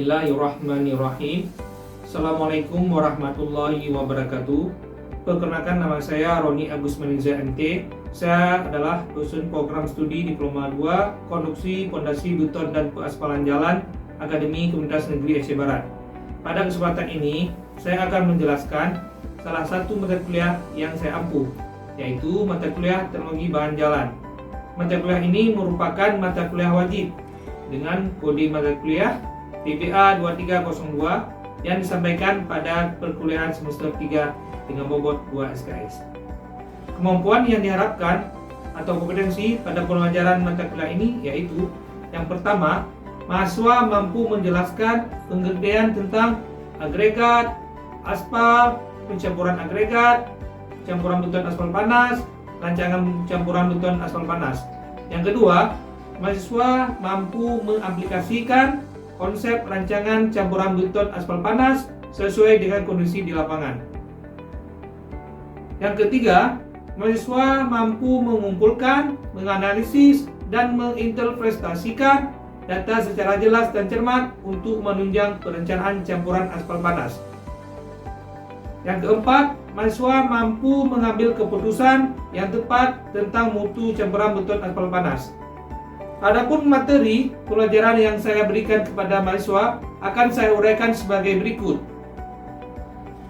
Bismillahirrahmanirrahim. Assalamualaikum warahmatullahi wabarakatuh. Perkenalkan, nama saya Roni Agus Maniza MT. Saya adalah dosen program studi Diploma 2 Konstruksi Pondasi Beton dan Pengaspalan Jalan Akademi Komunitas Negeri Aceh Barat. Pada kesempatan ini, saya akan menjelaskan salah satu mata kuliah yang saya ampuh, yaitu mata kuliah Teknologi Bahan Jalan. Mata kuliah ini merupakan mata kuliah wajib dengan kode mata kuliah PBA 2302 yang disampaikan pada perkuliahan semester 3 dengan bobot 2 SKS. Kemampuan yang diharapkan atau kompetensi pada pembelajaran mata kuliah ini yaitu: yang pertama, mahasiswa mampu menjelaskan pengertian tentang agregat, aspal, pencampuran agregat, campuran beton aspal panas, rancangan campuran beton aspal panas. Yang kedua, mahasiswa mampu mengaplikasikan konsep rancangan campuran beton aspal panas sesuai dengan kondisi di lapangan. Yang ketiga, mahasiswa mampu mengumpulkan, menganalisis, dan menginterpretasikan data secara jelas dan cermat untuk menunjang perencanaan campuran aspal panas. Yang keempat, mahasiswa mampu mengambil keputusan yang tepat tentang mutu campuran beton aspal panas. Adapun materi pelajaran yang saya berikan kepada mahasiswa akan saya uraikan sebagai berikut.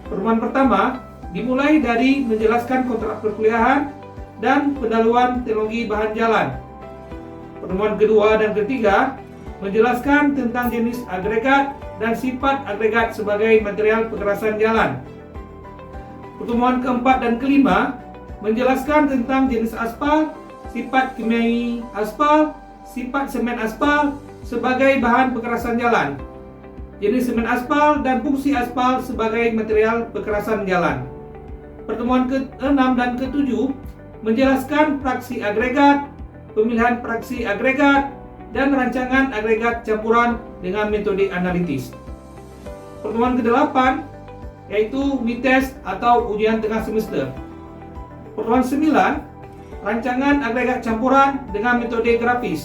Pertemuan pertama dimulai dari menjelaskan kontrak perkuliahan dan pendahuluan teknologi bahan jalan. Pertemuan kedua dan ketiga menjelaskan tentang jenis agregat dan sifat agregat sebagai material pengerasan jalan. Pertemuan keempat dan kelima menjelaskan tentang jenis aspal, sifat kimiawi aspal, sifat semen aspal sebagai bahan pengerasan jalan, jenis semen aspal dan fungsi aspal sebagai material pengerasan jalan. Pertemuan ke-6 dan ke-7 menjelaskan praksi agregat, pemilihan praksi agregat, dan rancangan agregat campuran dengan metode analitis. Pertemuan ke-8 yaitu mites atau ujian tengah semester. Pertemuan 9 rancangan agregat campuran dengan metode grafis.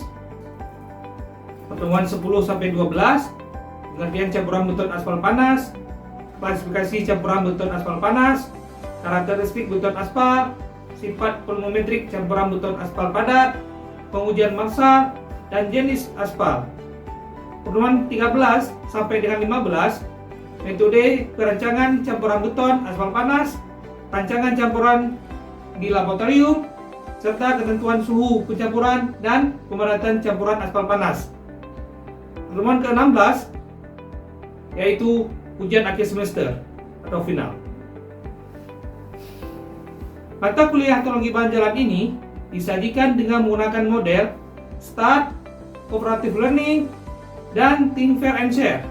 Pertemuan 10 sampai 12 pengertian campuran beton aspal panas, klasifikasi campuran beton aspal panas, karakteristik beton aspal, sifat volumetrik campuran beton aspal padat, pengujian massa, dan jenis aspal. Pertemuan 13 sampai dengan 15 metode perancangan campuran beton aspal panas, rancangan campuran di laboratorium, serta ketentuan suhu pencampuran dan pemadatan campuran aspal panas. Pertemuan ke-16 yaitu ujian akhir semester atau final. Mata kuliah teknologi bahan jalan ini disajikan dengan menggunakan model START, Cooperative Learning, dan Think Fair and Share.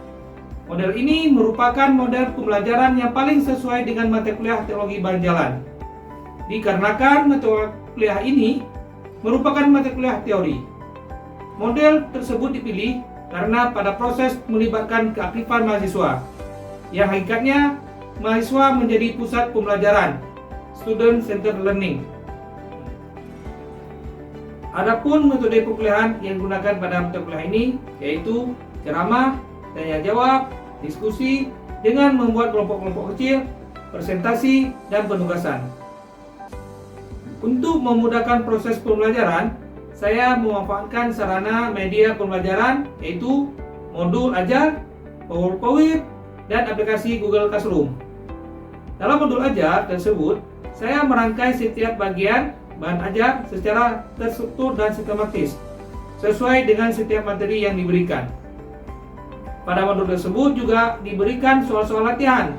Model ini merupakan model pembelajaran yang paling sesuai dengan mata kuliah teknologi bahan jalan. Dikarenakan mata kuliah ini merupakan mata kuliah teori. Model tersebut dipilih karena pada proses melibatkan keaktifan mahasiswa, yang hakikatnya mahasiswa menjadi pusat pembelajaran, student centered learning. Adapun metode perkuliahan yang digunakan pada mata kuliah ini yaitu ceramah, tanya jawab, diskusi dengan membuat kelompok-kelompok kecil, presentasi, dan penugasan. Untuk memudahkan proses pembelajaran, saya memanfaatkan sarana media pembelajaran yaitu modul ajar, PowerPoint, dan aplikasi Google Classroom. Dalam modul ajar tersebut, saya merangkai setiap bagian bahan ajar secara terstruktur dan sistematis sesuai dengan setiap materi yang diberikan. Pada modul tersebut juga diberikan soal-soal latihan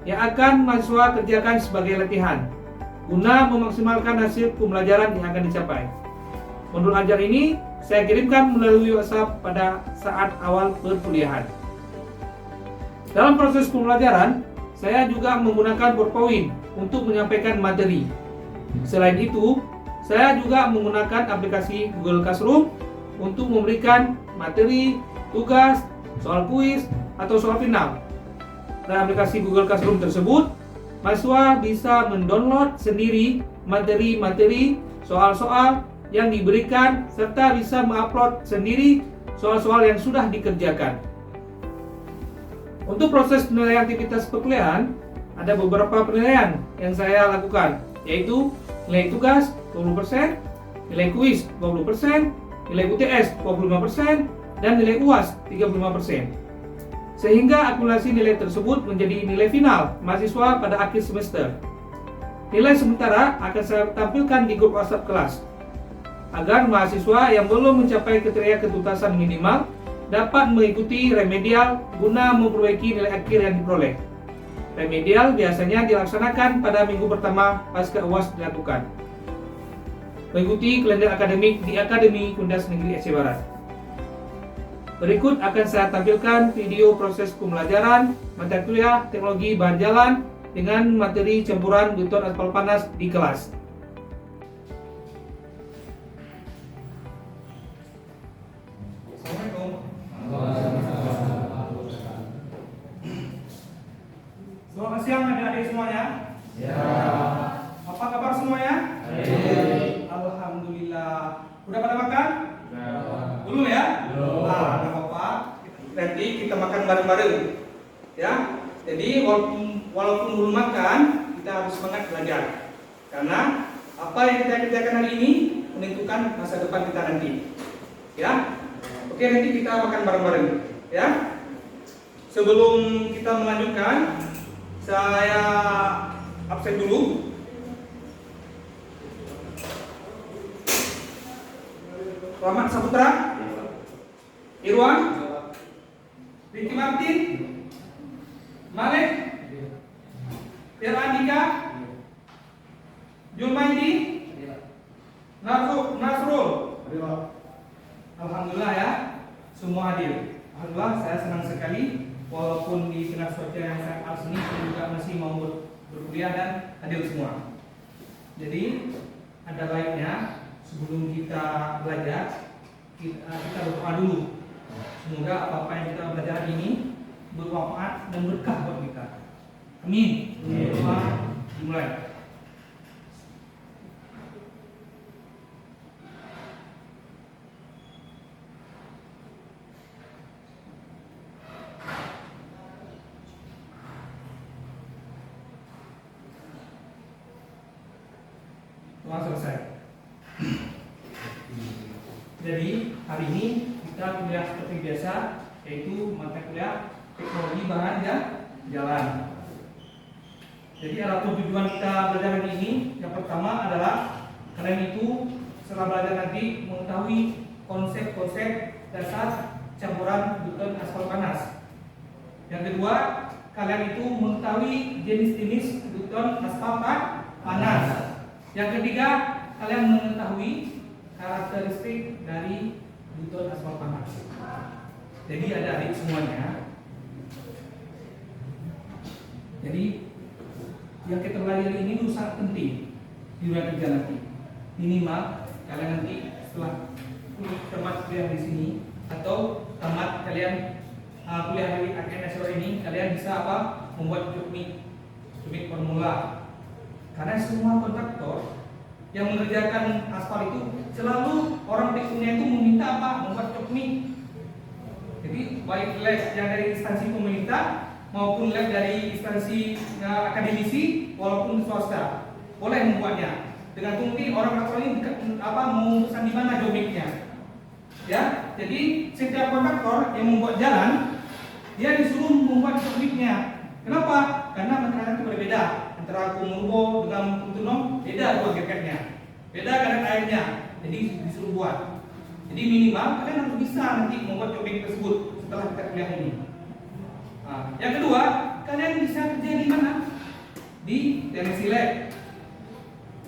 yang akan mahasiswa kerjakan sebagai latihan guna memaksimalkan hasil pembelajaran yang akan dicapai. Modul ajar ini saya kirimkan melalui WhatsApp pada saat awal perkuliahan. Dalam proses pembelajaran, saya juga menggunakan PowerPoint untuk menyampaikan materi. Selain itu, saya juga menggunakan aplikasi Google Classroom untuk memberikan materi, tugas, soal kuis, atau soal final. Dalam aplikasi Google Classroom tersebut, mahasiswa bisa mendownload sendiri materi-materi, soal-soal yang diberikan, serta bisa mengupload sendiri soal-soal yang sudah dikerjakan. Untuk proses penilaian aktivitas perkuliahan, ada beberapa penilaian yang saya lakukan, yaitu nilai tugas 20%, nilai kuis 20%, nilai UTS 25%, dan nilai UAS 35%. Sehingga akumulasi nilai tersebut menjadi nilai final mahasiswa pada akhir semester. Nilai sementara akan saya tampilkan di grup WhatsApp kelas, agar mahasiswa yang belum mencapai kriteria ketuntasan minimal dapat mengikuti remedial guna memperbaiki nilai akhir yang diperoleh. Remedial biasanya dilaksanakan pada minggu pertama pasca UAS dilakukan. Mengikuti kalender akademik di Akademi Kundas Negeri Aceh Barat. Berikut akan saya tampilkan video proses pembelajaran mata kuliah teknologi bahan jalan dengan materi campuran beton aspal panas di kelas. Selamat siang adik-adik semuanya. Ya. Apa kabar semuanya? Baik. Alhamdulillah. Udah pada makan? Belum ya? Belum. Nah, nggak apa-apa. Nanti kita makan bareng-bareng. Ya. Jadi walaupun belum makan, kita harus semangat belajar. Karena apa yang kita kerjakan hari ini menentukan masa depan kita nanti. Ya. Oke, nanti kita makan bareng-bareng. Ya. Sebelum kita melanjutkan, saya absen dulu. Rahmat Saputra, Irwan, Ricky Martin, Malik, Andika, Julmaidi, Nasrul. Alhamdulillah ya, semua hadir. Alhamdulillah, saya senang sekali. Walaupun di tengah cuaca yang sangat panas ini, saya juga masih mau berkuliah dan hadir semua. Jadi ada baiknya sebelum kita belajar, kita berdoa dulu. Semoga apa-apa yang kita belajar ini bermanfaat dan berkah buat kita. Amin. Doa dimulai. Doa selesai. Jadi hari ini kita kuliah seperti biasa, yaitu mata kuliah teknologi bahan jalan. Jadi ada tujuan kita belajar hari ini. Yang pertama adalah kalian itu setelah belajar nanti mengetahui konsep-konsep dasar campuran beton aspal panas. Yang kedua, kalian itu mengetahui jenis-jenis beton aspal panas. Yang ketiga, kalian mengetahui karakteristik dari beton aspal panas. Jadi adik-adik semuanya, jadi yang kita belajar ini itu sangat penting di dunia kerja nanti. Minimal kalian nanti setelah tamat kuliah di sini atau tamat kalian kuliah dari AKN ini, kalian bisa apa? Membuat jukmik formula. Karena semua kontraktor yang mengerjakan aspal itu selalu orang tekniknya itu meminta apa? Membuat jukmik. Jadi baik lab yang dari instansi pemerintah maupun lab dari instansi akademisi walaupun swasta boleh membuatnya. Dengan tunggu orang aspal ini mau pesan di mana jukmiknya. Ya, jadi setiap kontraktor yang membuat jalan dia disuruh membuat jukmiknya. Kenapa? Karena makanan itu berbeda. Antara kumurbo dengan kuntunong beda dua geketnya, beda kadar airnya, jadi disuruh buat. Jadi minimal kalian harus bisa nanti membuat jukmik tersebut setelah kita kuliah ini. Nah, yang kedua, kalian bisa kerja di mana? Di teknisi lab,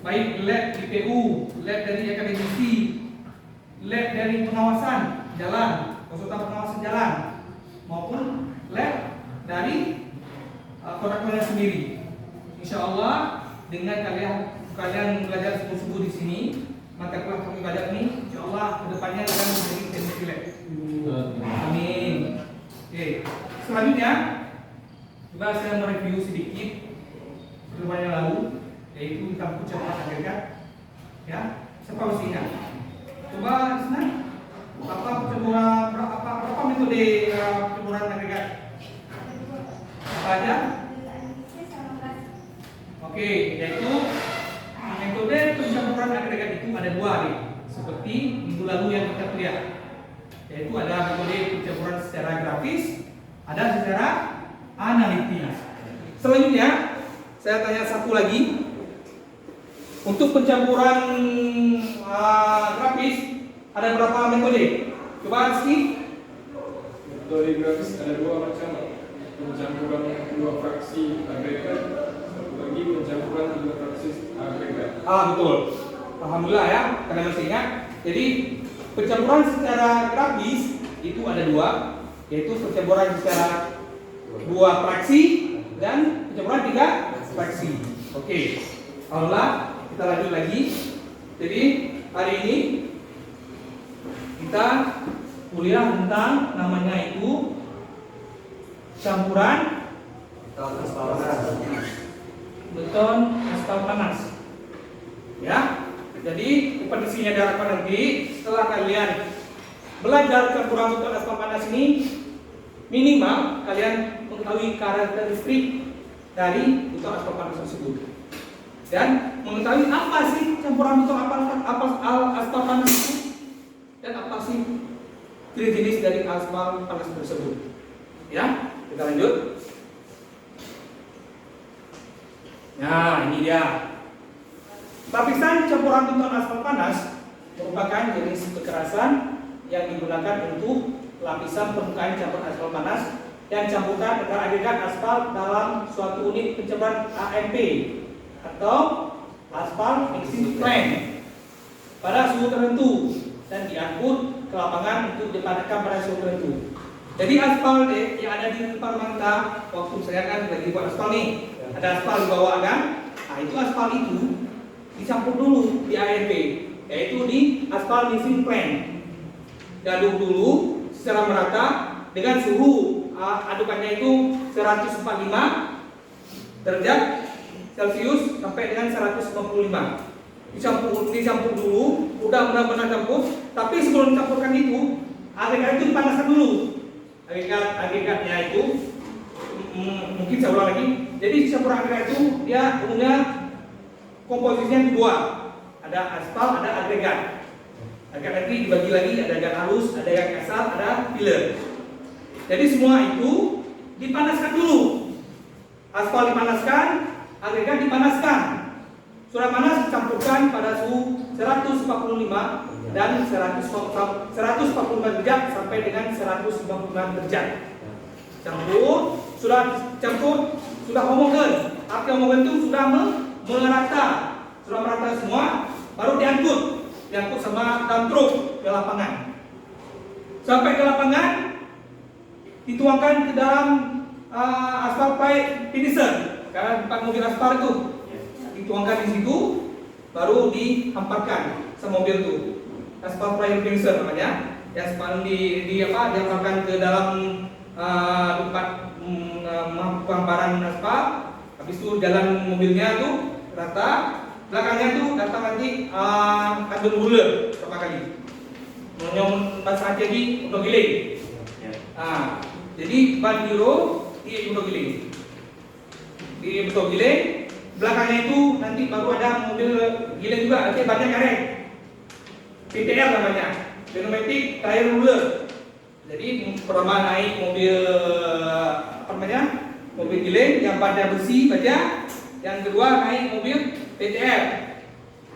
baik lab IPU, lab dari akademisi, lab dari pengawasan jalan, konsultan pengawasan jalan, maupun lab dari kontraktornya sendiri. Insya Allah dengan kalian belajar sungguh-sungguh di sini, mata kuliah kami belajar ini, insya Allah kedepannya kalian menjadi teknisi lab. Amin. Oke. Selanjutnya, coba saya mereview sedikit pertemuan yang lalu, yaitu tentang pencampuran agregat. Ya, siapa masih ingat? Coba di sana, berapa metode pencampuran agregat? saja? Oke, yaitu metode pencampuran agregat itu ada dua nih, seperti minggu lalu yang kita lihat. Yaitu ada metode pencampuran secara grafis, ada secara analitis. Selanjutnya, saya tanya satu lagi. Untuk pencampuran grafis ada berapa metode? Coba Rizky. Metode grafis ada dua macam. Pencampuran dua fraksi agregat, satu lagi pencampuran tiga fraksi agregat. Betul. Alhamdulillah ya, kalian masih ingat. Jadi pencampuran secara grafis itu ada dua, yaitu pencampuran secara dua fraksi dan pencampuran tiga fraksi. Oke. Alhamdulillah, kita lanjut lagi. Jadi hari ini kita kuliah tentang namanya itu campuran beton aspal panas. Ya. Jadi kompetisinya diharapkan nanti setelah kalian belajar campuran beton aspal panas ini, minimal kalian mengetahui karakteristik dari beton aspal panas tersebut dan mengetahui apa sih campuran beton aspal panas itu dan apa sih jenis dari aspal panas tersebut. Ya, kita lanjut. Nah, ini dia. Lapisan campuran beton aspal panas merupakan jenis kekerasan yang digunakan untuk lapisan permukaan campuran aspal panas yang campurkan dengan agregat aspal dalam suatu unit pencampuran AMP atau aspal mixing plant pada suhu tertentu dan diangkut ke lapangan untuk dipadatkan pada suhu tertentu. Jadi aspal yang ada di depan mata waktu saya kan lagi buat aspal nih, ada aspal dibawa kan? Nah, itu aspal itu dicampur dulu di AMP, yaitu di aspal mixing plant. Diaduk dulu secara merata dengan suhu adukannya itu 145 derajat Celcius sampai dengan 155. Dicampur dulu, udah benar-benar campur. Tapi sebelum dicampurkan itu, agregat itu dipanaskan dulu. Agregatnya itu mungkin saya ulang lagi. Jadi campuran agregat itu dia umumnya komposisinya dua. Ada aspal, ada agregat. Agregat nanti dibagi lagi, ada agregat halus, ada agregat kasar, ada filler. Jadi semua itu dipanaskan dulu. Aspal dipanaskan, agregat dipanaskan. Sudah panas dicampurkan pada suhu 145 dan 145 derajat sampai dengan 150 derajat. Sudah homogen. Arti homogen itu sudah merata, sudah merata semua, baru diangkut sama dump truck ke lapangan. Sampai ke lapangan, dituangkan ke dalam aspal pipe finisher, karena tempat mobil aspal itu dituangkan di situ, baru dihamparkan sama mobil itu. Aspal pipe finisher namanya, yang sepanjang dihamparkan ke dalam tempat penghamparan aspal. Habis itu jalan mobilnya tuh rata, belakangnya tuh datang nanti kandung ruler berapa kali, nyom bahasa Aceh di udah giling. Jadi ban euro di udah giling, di betul giling. Belakangnya itu nanti baru ada mobil giling juga, nanti bannya karet. PTR namanya, pneumatic tire ruler. Jadi pertama naik mobil mobil giling yang bannya besi baja, yang kedua naik mobil PTR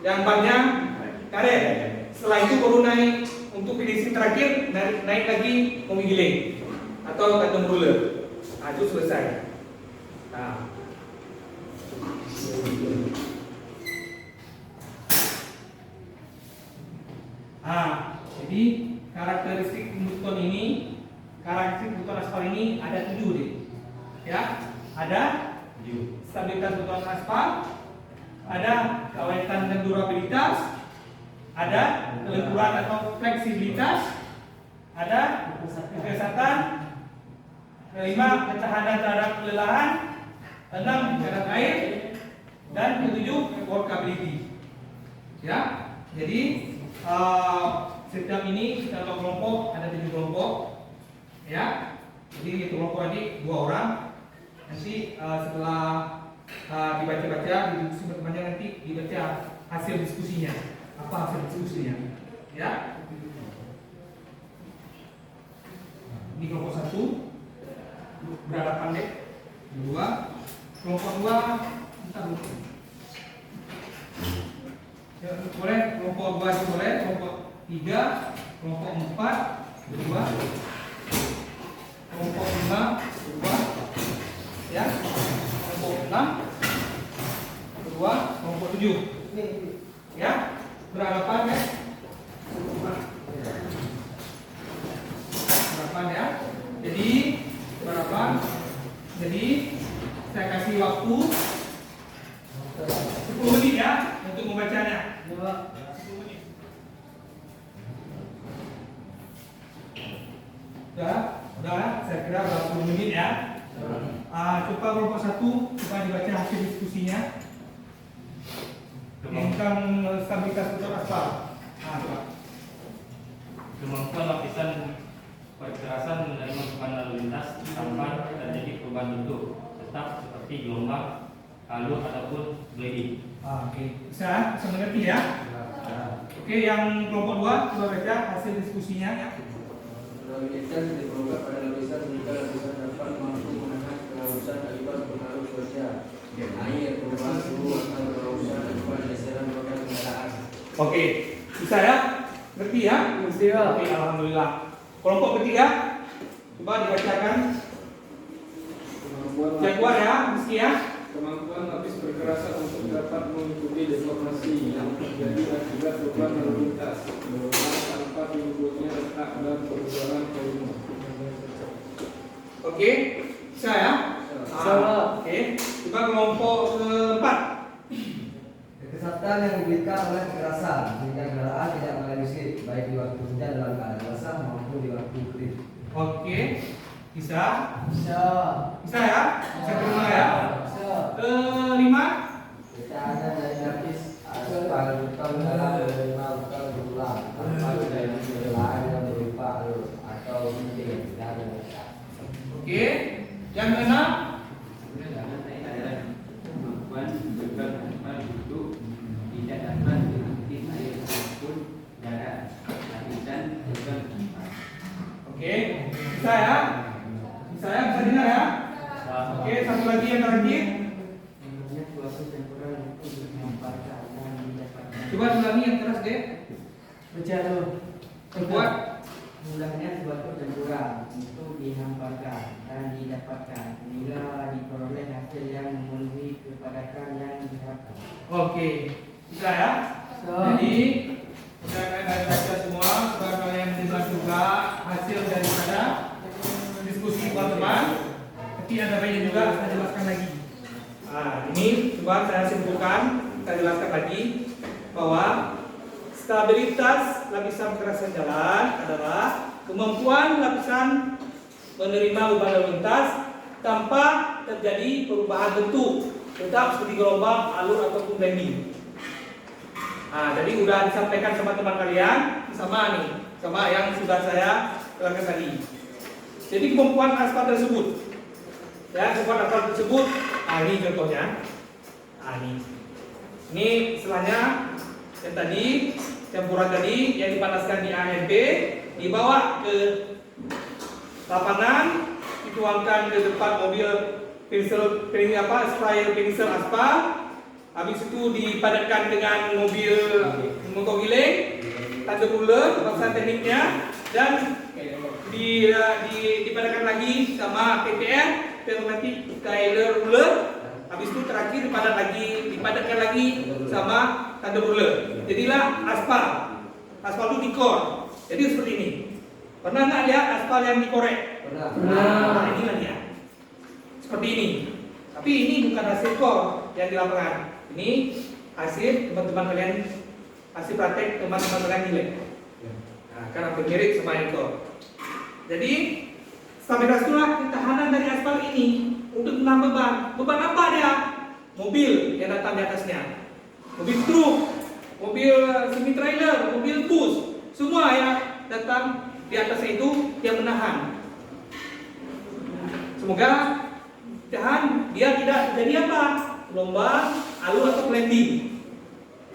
yang bannya karet. Setelah itu baru naik untuk finishing terakhir, naik lagi mobil giling atau kantong ruler. Nah, itu selesai. Jadi karakteristik beton ini, karakteristik beton aspal ini ada 7 deh. Ya, ada stabilitas beton aspal, ada keawetan dan durabilitas, ada kelenturan atau fleksibilitas, ada kekesatan, kelima ketahanan terhadap kelelahan, 6 kadar air, dan ketujuh workability. Ya, jadi setiap ini kita tahu kelompok ada 7 kelompok. Ya, jadi kelompok tadi 2 orang. Nanti setelah dibaca-baca, didiskusi teman-temannya, nanti dibaca hasil diskusinya. Apa hasil diskusinya? Ya. Ini kelompok 1 berhadapan deh. 2 kelompok 2 kita dulu. Ya, boleh kelompok 2 itu boleh, kelompok 3, kelompok 4 berdua, kelompok 5 berdua, ya, kelompok 6 berdua, kelompok 7, ya, berhadapan ya, berhadapan ya. Jadi berhadapan. Jadi saya kasih waktu 10 menit ya untuk membacanya. 10 menit. Udah, saya kira udah 10 menit ya. Coba kelompok 1, coba dibaca hasil diskusinya tentang stabilitas untuk aspal. Coba. Kemampuan lapisan perkerasan menerima beban lalu lintas tanpa terjadi perubahan bentuk, tetap seperti gelombang, alur ataupun bleeding. Oke, bisa mengerti ya? Oke, yang kelompok 2 coba baca hasil diskusinya ya. Lalu lintas diperlukan pada lapisan jika lapisan dapat mampu menahan kehausan akibat pengaruh cuaca, air, perubahan suhu atau kehausan akibat geseran roda kendaraan. Oke, bisa ya? Ngerti ya? Ngerti ya. Oke, alhamdulillah. Kelompok ketiga, coba dibacakan. Jaguar ya, meski ya. Kemampuan lapis perkerasan untuk dapat mengikuti deformasi yang terjadi akibat beban lalu lintas, berulang tanpa timbulnya retak dan perubahan volume. Oke, bisa ya? Bisa. Oke, coba kelompok keempat. Kesehatan yang diberikan oleh kekerasan sehingga kendaraan tidak mengalami slip baik di waktu hujan dalam keadaan basah maupun di waktu kering. Oke, bisa? Bisa. Bisa ya? Bisa terima ya? Bisa. Kelima, Kita hanya dari lapis aspal beton dalam menerima beton berulang tanpa adanya perbedaan yang berupa alur atau bintik dan mengikat. oke. Yang keenam, Kemampuan beban aspal duduk tidak dapat mengikuti air maupun darat, lapisan beban aspal. oke. Bisa ya? Bisa ya? Bisa dengar ya? Oke, satu lagi yang terakhir. Menurutnya suatu campuran untuk menempatkan dan didapatkan. Coba ulangi yang keras deh. Berjalur Terbuat. mudahnya suatu campuran untuk dihamparkan dan didapatkan bila diperoleh hasil yang memenuhi kepadatan yang diharapkan. Oke, bisa ya? Jadi sudah kalian baca semua, sudah kalian dengar juga hasil daripada diskusi teman-teman. Nanti ada baiknya juga saya jelaskan lagi. Ini coba saya simpulkan, saya jelaskan lagi bahwa stabilitas lapisan perkerasan jalan adalah kemampuan lapisan menerima beban lalu lintas tanpa terjadi perubahan bentuk, tetap seperti gelombang, alur ataupun bending. Jadi udah disampaikan sama teman kalian, sama nih, sama yang sudah saya terangkan tadi. Jadi kemampuan aspal tersebut, ya kemampuan aspal tersebut, ini contohnya, ini istilahnya yang tadi campuran tadi yang dipanaskan di AMP dibawa ke lapangan, dituangkan ke depan mobil sprayer pinsel aspal. Habis itu dipadatkan dengan mobil menggiling, tanda ruler, bahasa tekniknya, dan dipadatkan lagi sama PTR, pneumatic trailer ruler. Habis itu terakhir dipadatkan lagi sama tanda ruler. Jadilah aspal. Aspal itu dikor. Jadi seperti ini. Pernah nggak lihat aspal yang dikorek? Pernah. Ini lah dia. Seperti ini. Tapi ini bukan hasil kor yang di lapangan. Ini hasil teman-teman kalian, hasil praktek teman-teman kalian nilai. Kan hampir mirip sama yang kor. Jadi stabilitas itulah ketahanan dari aspal ini untuk menahan beban. Beban apa dia? Mobil yang datang di atasnya, mobil truk, mobil semi trailer, mobil bus, semua yang datang di atasnya itu yang menahan. Semoga Tahan biar tidak terjadi apa? Gelombang, alur atau blending.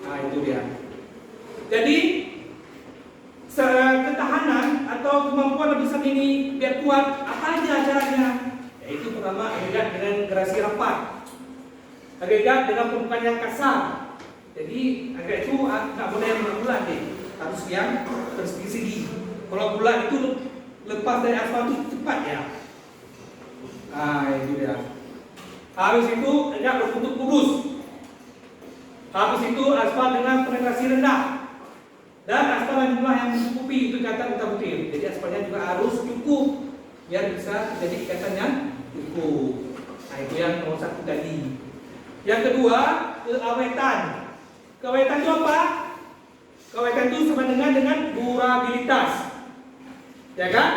Nah itu dia. Jadi ketahanan atau kemampuan lapisan ini biar kuat, apa aja caranya? Yaitu pertama agregat dengan gerasi rapat, agregat dengan permukaan yang kasar. Jadi agregat itu nggak boleh yang bulat deh, harus yang persegi-segi. Kalau bulat itu lepas dari aspal itu cepat ya. Nah itu dia. Habis itu agregat berbentuk kubus. Habis itu aspal dengan penetrasi rendah. Dan aspal yang jumlah yang mencukupi itu kata kita butir. Jadi aspalnya juga harus cukup biar bisa terjadi ikatan yang cukup. Nah itu yang nomor 1 tadi. Yang kedua, keawetan. Keawetan itu apa? Keawetan itu sama dengan durabilitas, ya kan?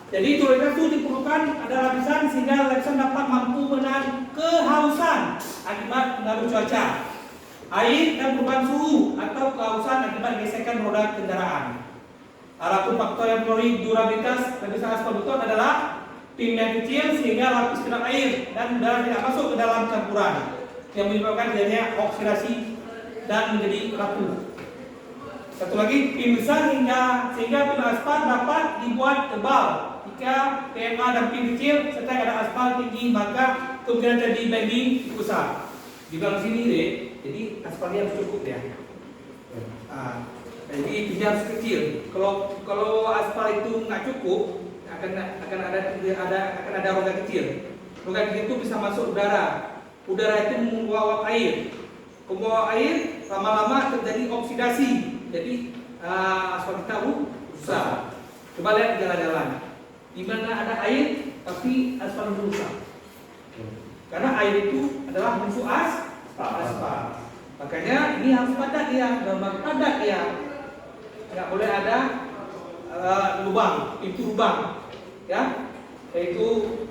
Jadi durabilitas itu diperlukan ada lapisan sehingga lapisan dapat mampu menahan kehausan akibat pengaruh cuaca, air dan perubahan suhu atau kehausan akibat gesekan roda kendaraan. Adapun faktor yang mempengaruhi durabilitas lapisan aspal beton adalah tim yang kecil sehingga lapis kedap air dan udara tidak masuk ke dalam campuran yang menyebabkan terjadinya oksidasi dan menjadi rapuh. Satu lagi, pin besar sehingga pin aspal dapat dibuat tebal. Jika PMA dan pin kecil serta ada aspal tinggi maka kemungkinan terjadi bending besar. Di belakang sini deh, jadi aspalnya harus cukup ya. Jadi pinnya harus kecil. Kalau aspal itu nggak cukup, akan ada rongga kecil. Rongga kecil itu bisa masuk udara. Udara itu membawa air. Membawa air lama-lama terjadi oksidasi. Jadi aspal kita rusak. Coba lihat jalan-jalan. Di mana ada air tapi aspal rusak. Karena air itu adalah musuh aspal. Makanya ini harus padat ya, gambar padat ya. Nggak boleh ada lubang, pintu lubang, ya, yaitu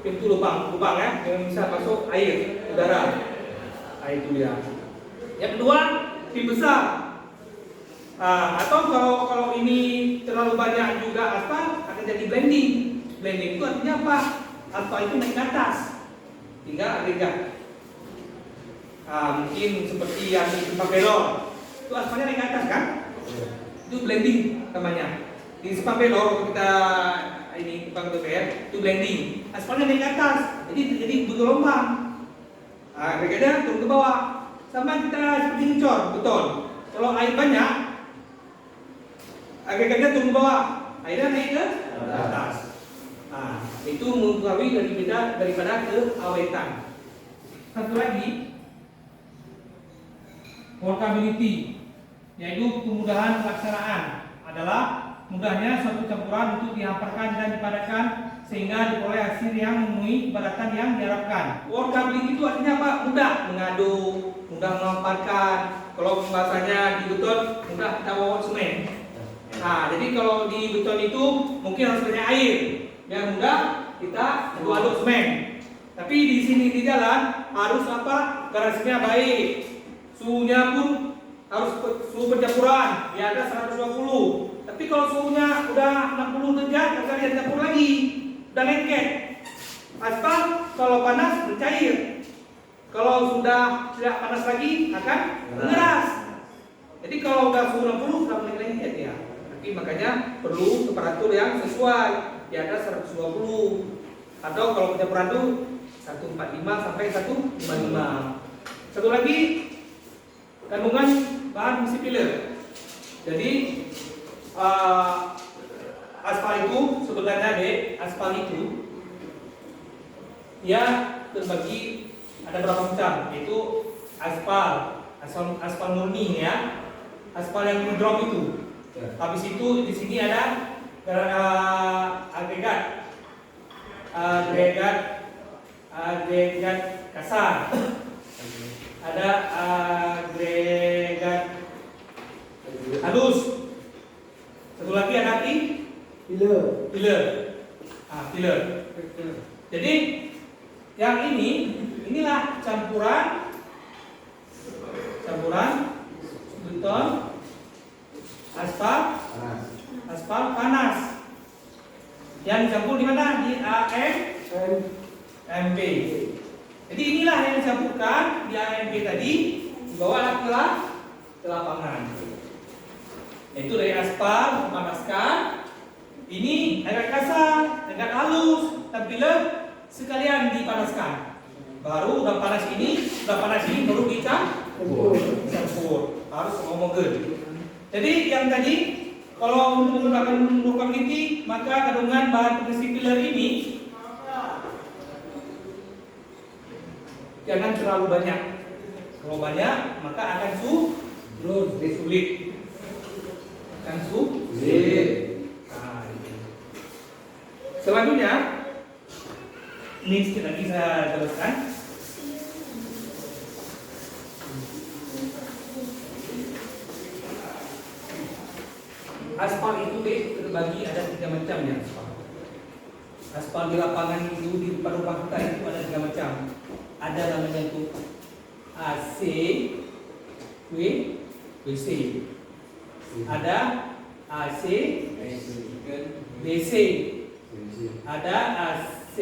pintu lubang ya, yang bisa masuk air, udara. Nah, itu dia. Yang kedua, pin besar. Atau kalau ini terlalu banyak juga aspal akan jadi blending. Blending itu artinya apa? Aspal itu naik ke atas, hingga agregat. Mungkin seperti yang di Simpang Belor, itu aspalnya naik ke atas kan? Itu blending namanya. Di Simpang Belor kita ini Simpang BPR itu blending. Aspalnya naik ke atas, jadi bergelombang. Agregatnya turun ke bawah. Sama kita seperti ngecor, betul. Kalau air banyak, agregatnya turun ke bawah, airnya naik ke atas. Itu mempengaruhi daripada keawetan. Satu lagi, workability, yaitu kemudahan pelaksanaan adalah mudahnya suatu campuran untuk dihamparkan dan dipadatkan sehingga diperoleh hasil yang memenuhi kepadatan yang diharapkan. Workability itu artinya apa? Mudah mengaduk, mudah menghamparkan. Kalau bahasanya di beton, mudah kita bawa semen. Jadi kalau di beton itu mungkin harus banyak air, biar mudah kita aduk semen. Tapi di sini di jalan harus apa? Garasinya baik, suhunya pun harus suhu pencampuran di atas 120. Tapi kalau suhunya udah 60 derajat, maka dia campur lagi, udah lengket. Aspal kalau panas mencair, kalau sudah tidak panas lagi akan mengeras. Jadi kalau udah suhu 60 sudah mulai lengket ya. Tapi makanya perlu temperatur yang sesuai di atas 120. Atau kalau pencampuran itu 145 sampai 155. Satu lagi, kandungan bahan besi filler. Jadi aspal itu sebenarnya aspal itu ya terbagi ada berapa macam, yaitu aspal murni ya, aspal yang ngedrop itu. Habis itu di sini ada agregat kasar, ada agregat halus, satu lagi ada filler. Filler. Jadi yang inilah campuran beton, aspal panas yang dicampur di mana? Di AM AMP. Jadi inilah yang dicampurkan di AMP tadi, dibawa ke lapangan. Yaitu dari aspal dipanaskan. Ini agak kasar, agak halus, tapi sekalian dipanaskan. Baru udah panas ini baru dicampur. Harus homogen. Jadi yang tadi kalau untuk menggunakan logam maka kandungan bahan pengisi filler ini jangan terlalu banyak. Kalau banyak maka akan sulit. Akan sulit. Selanjutnya, ini sedikit lagi saya teruskan. Aspal itu terbagi ada 3 macam ya. Aspal di lapangan itu di rumah kita itu ada 3 macam. Ada namanya itu AC, WC. Ada AC, BC. Ada AC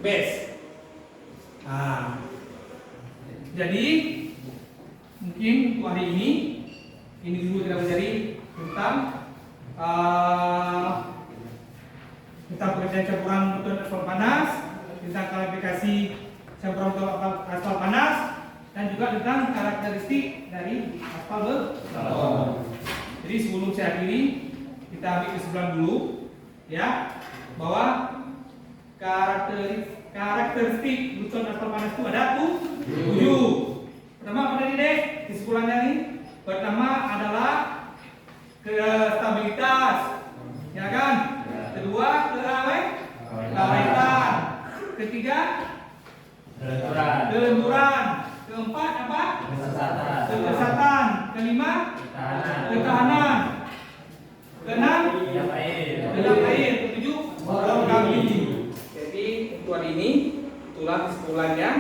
base. Jadi mungkin hari ini dulu kita pelajari tentang pekerjaan campuran beton aspal panas, tentang klasifikasi campuran beton aspal panas, dan juga tentang karakteristik dari aspal beton. Jadi sebelum saya akhiri, kita ambil kesimpulan dulu ya, bahwa karakteristik beton aspal panas itu ada 7. Pertama apa tadi dek? Kesimpulannya nih. Pertama adalah stabilitas, ya kan? Kedua keawetan. Ketiga kelenturan. Keempat apa? Kesehatan. Kelima ketahanan. Keenam kedap air. Ketujuh kami. Jadi untuk hari ini itulah kesimpulannya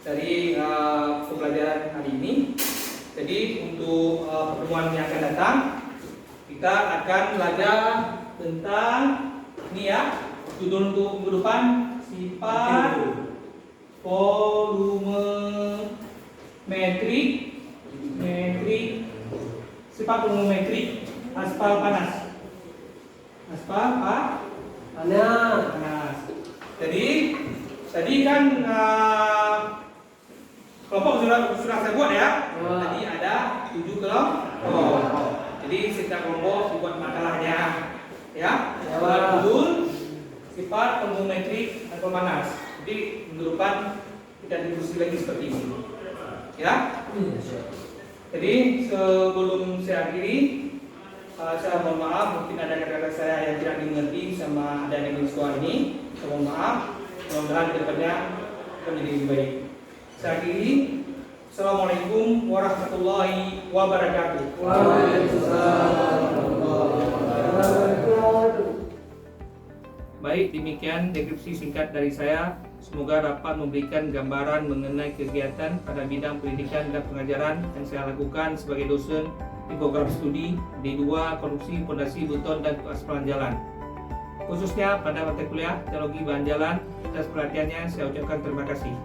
dari pembelajaran hari ini. Jadi untuk pertemuan yang akan datang kita akan belajar tentang ini ya, judul untuk minggu depan sifat volumetrik aspal panas. Jadi tadi kan kelompok sudah saya buat ya. Tadi ada 7 kelompok. Jadi setiap kelompok dibuat makalahnya, ya. Judul sifat volumetrik aspal panas. Jadi minggu depan kita diskusi lagi seperti ini, ya. Jadi sebelum saya akhiri, saya mohon maaf mungkin ada kata-kata saya yang tidak dimengerti sama ada yang siswa ini. Saya mohon maaf. Mudah-mudahan kedepannya akan menjadi lebih baik. Saya akhiri. Assalamualaikum warahmatullahi wabarakatuh. Baik, demikian deskripsi singkat dari saya. Semoga dapat memberikan gambaran mengenai kegiatan pada bidang pendidikan dan pengajaran yang saya lakukan sebagai dosen di program studi D2 Konstruksi Fondasi Beton dan Aspalan Jalan. Khususnya pada mata kuliah Teknologi Bahan Jalan. Atas perhatiannya saya ucapkan terima kasih.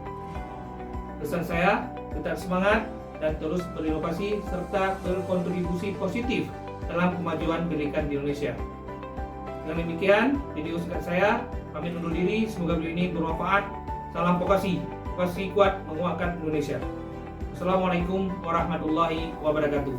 Pesan saya, tetap semangat dan terus berinovasi serta berkontribusi positif dalam kemajuan pendidikan di Indonesia. Dengan demikian, video singkat saya pamit undur diri. Semoga video ini bermanfaat. Salam vokasi kuat menguatkan Indonesia. Assalamualaikum warahmatullahi wabarakatuh.